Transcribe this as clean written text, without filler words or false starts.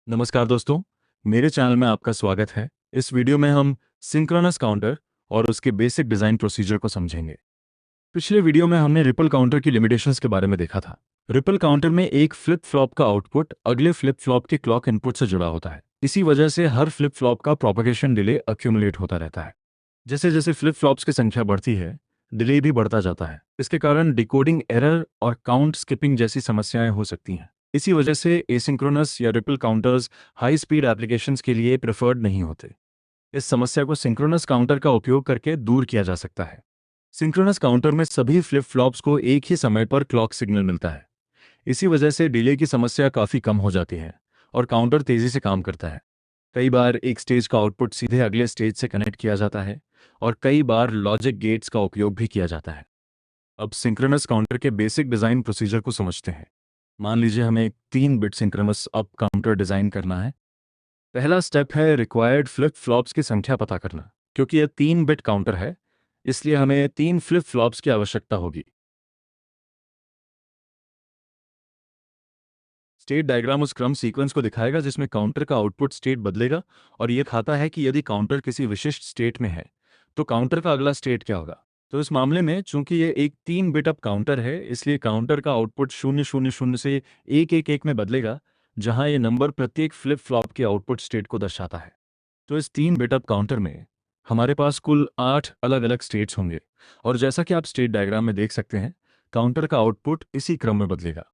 नमस्कार दोस्तों, मेरे चैनल में आपका स्वागत है। इस वीडियो में हम सिंक्रोनस काउंटर और उसके बेसिक डिज़ाइन प्रोसीजर को समझेंगे। पिछले वीडियो में हमने रिपल काउंटर की लिमिटेशंस के बारे में देखा था। रिपल काउंटर में एक फ्लिप फ्लॉप का आउटपुट अगले फ्लिप फ्लॉप के क्लॉक इनपुट से जुड़ा होता है। इसी वजह से हर फ्लिप फ्लॉप का प्रोपगेशन डिले अक्यूमुलेट होता रहता है। जैसे जैसे फ्लिप फ्लॉप्स की संख्या बढ़ती है, डिले भी बढ़ता जाता है। इसके कारण डिकोडिंग एरर और काउंट स्किपिंग जैसी समस्याएं हो सकती हैं। इसी वजह से एसिंक्रोनस या ripple counters high speed applications के लिए प्रेफर्ड नहीं होते। इस समस्या को सिंक्रोनस काउंटर का उपयोग करके दूर किया जा सकता है। सिंक्रोनस काउंटर में सभी फ्लिप फ्लॉप्स को एक ही समय पर क्लॉक सिग्नल मिलता है। इसी वजह से डिले की समस्या काफ़ी कम हो जाती है और काउंटर तेज़ी से काम करता है। कई बार एक स्टेज का आउटपुट सीधे अगले स्टेज से कनेक्ट किया जाता है और कई बार लॉजिक गेट्स का उपयोग भी किया जाता है। अब सिंक्रोनस काउंटर के बेसिक डिज़ाइन प्रोसीजर को समझते हैं। मान लीजिए हमें एक 3 bit synchronous up counter design करना है। पहला स्टेप है रिक्वायर्ड फ्लिप फ्लॉप्स की संख्या पता करना। क्योंकि यह 3 बिट काउंटर है, इसलिए हमें 3 फ्लिप फ्लॉप्स की आवश्यकता होगी। स्टेट डायग्राम उस क्रम सीक्वेंस को दिखाएगा जिसमें काउंटर का आउटपुट स्टेट बदलेगा और ये दिखाता है कि यदि काउंटर किसी विशिष्ट स्टेट में है तो काउंटर का अगला स्टेट क्या होगा। तो इस मामले में चूंकि ये एक 3 बिट अप काउंटर है, इसलिए काउंटर का आउटपुट 000 से 111 में बदलेगा, जहां ये नंबर प्रत्येक फ्लिप फ्लॉप के आउटपुट स्टेट को दर्शाता है। तो इस 3 बिट अप काउंटर में हमारे पास कुल 8 अलग अलग स्टेट्स होंगे और जैसा कि आप स्टेट डायग्राम में देख सकते हैं, काउंटर का आउटपुट इसी क्रम में बदलेगा।